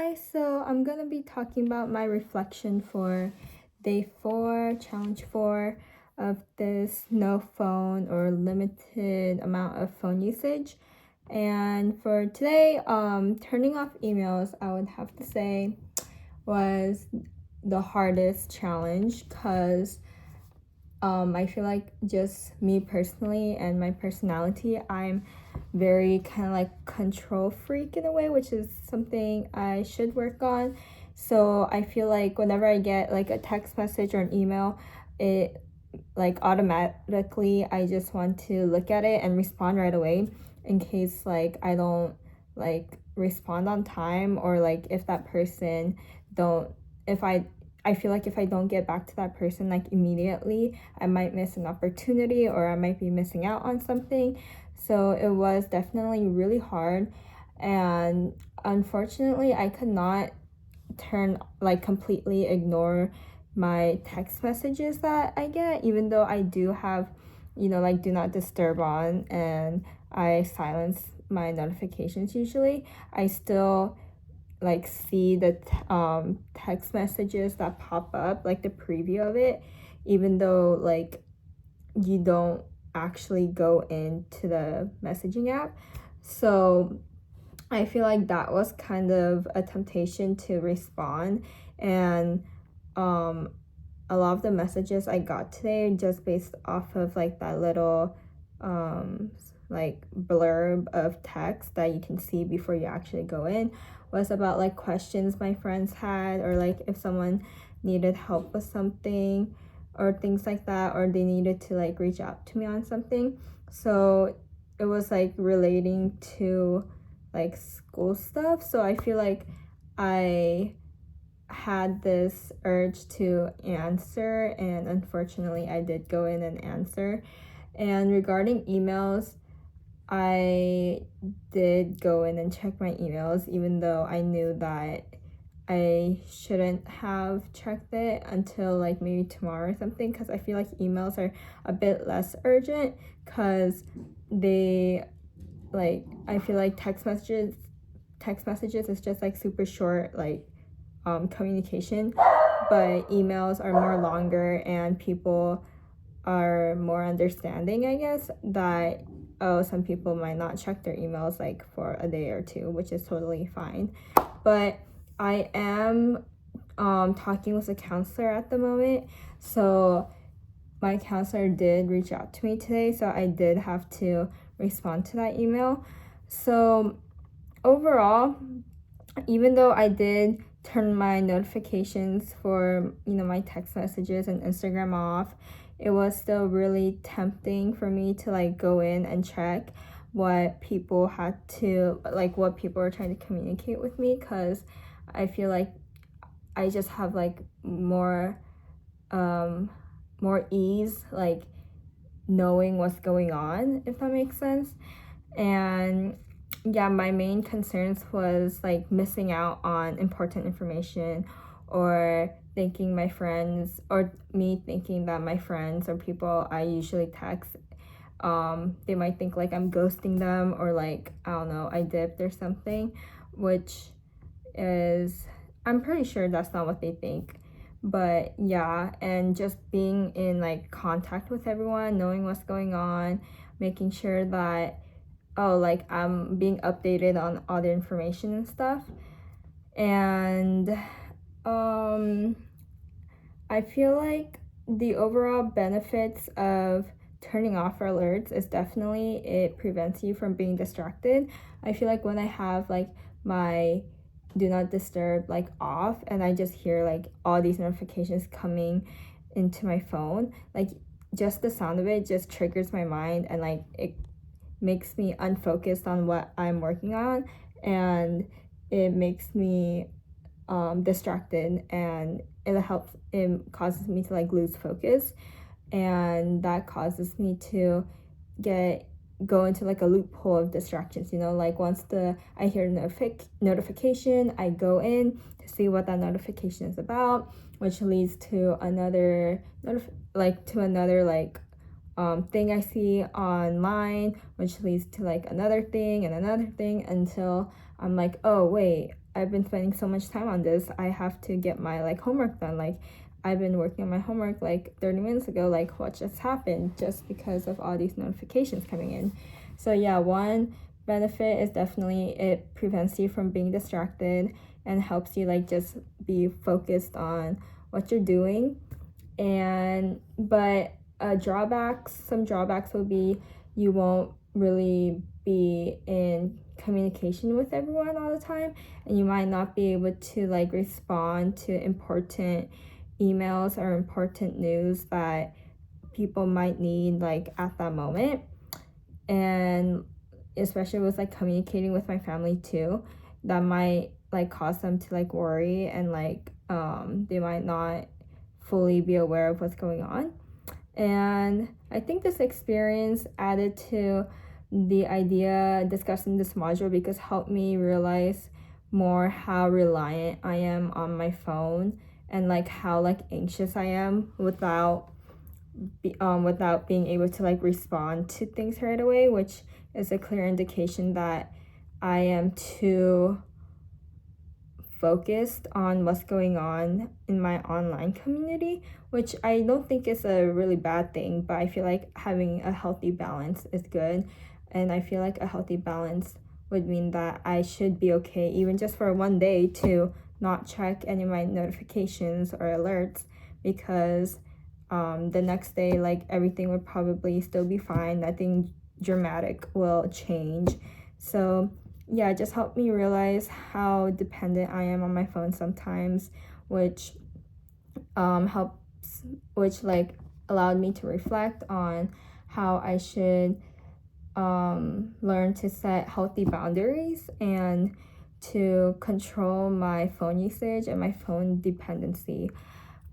Hi, so I'm gonna be talking about my reflection for day 4, challenge 4 of this no phone or limited amount of phone usage. And for today, turning off emails, I would have to say was the hardest challenge because I feel like just me personally and my personality, I'm very kind of like control freak in a way, which is something I should work on. So I feel like whenever I get like a text message or an email, it like automatically I just want to look at it and respond right away in case like I don't like respond on time, or like if that person don't if I feel like if I don't get back to that person like immediately, I might miss an opportunity or I might be missing out on something. So it was definitely really hard, and unfortunately I could not completely ignore my text messages that I get, even though I do have, like do not disturb on, and I silence my notifications usually. I still like see the text messages that pop up, like the preview of it, even though like you don't actually go into the messaging app. So I feel like that was kind of a temptation to respond, and um a lot of the messages I got today, just based off of like that little like blurb of text that you can see before you actually go in, was about like questions my friends had, or like if someone needed help with something or things like that, or they needed to like reach out to me on something. So it was like relating to like school stuff. So I feel like I had this urge to answer, and unfortunately I did go in and answer. And regarding emails, I did go in and check my emails, even though I knew that I shouldn't have checked it until like maybe tomorrow or something, because I feel like emails are a bit less urgent, because they like I feel like text messages is just like super short, like communication, but emails are more longer, and people are more understanding, I guess, that some people might not check their emails like for a day or two, which is totally fine. But I am talking with a counselor at the moment, so my counselor did reach out to me today, so I did have to respond to that email. So overall, even though I did turn my notifications for my text messages and Instagram off, it was still really tempting for me to like go in and check what people what people were trying to communicate with me, because I feel like I just have like more ease like knowing what's going on, if that makes sense. And yeah, my main concerns was like missing out on important information, or thinking my friends, or me thinking that my friends or people I usually text, they might think like I'm ghosting them, or like I don't know, I dipped or something, which is, I'm pretty sure that's not what they think. But yeah, and just being in like contact with everyone, knowing what's going on, making sure that like I'm being updated on all the information and stuff. And um I feel like the overall benefits of turning off our alerts is definitely it prevents you from being distracted. I feel like when I have like my do not disturb like off, and I just hear like all these notifications coming into my phone, like just the sound of it just triggers my mind, and like it makes me unfocused on what I'm working on, and it makes me distracted, and it causes me to like lose focus, and that causes me to go into like a loophole of distractions, like once I hear notification, I go in to see what that notification is about, which leads to another thing I see online, which leads to like another thing and another thing, until I'm like, oh wait, I've been spending so much time on this, I have to get my like homework done. Like I've been working on my homework like 30 minutes ago. Like what just happened just because of all these notifications coming in. So yeah, one benefit is definitely it prevents you from being distracted and helps you like just be focused on what you're doing. And but some drawbacks will be you won't really be in communication with everyone all the time, and you might not be able to like respond to important emails or important news that people might need like at that moment. And especially with like communicating with my family too, that might like cause them to like worry, and like they might not fully be aware of what's going on. And I think this experience added to the idea discussing this module because helped me realize more how reliant I am on my phone, and like how like anxious I am without being able to like respond to things right away, which is a clear indication that I am too focused on what's going on in my online community, which I don't think is a really bad thing, but I feel like having a healthy balance is good. And I feel like a healthy balance would mean that I should be okay, even just for one day, to not check any of my notifications or alerts, because the next day, like everything would probably still be fine. Nothing dramatic will change. So yeah, it just helped me realize how dependent I am on my phone sometimes, which which like allowed me to reflect on how I should learn to set healthy boundaries and to control my phone usage and my phone dependency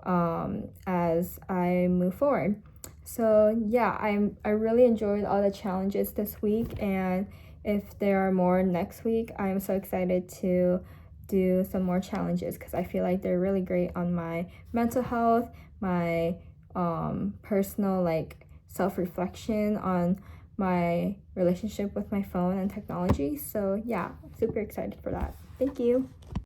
as I move forward. So yeah, I really enjoyed all the challenges this week, and if there are more next week, I'm so excited to do some more challenges because I feel like they're really great on my mental health, my personal like self-reflection on my relationship with my phone and technology. So yeah, super excited for that. Thank you.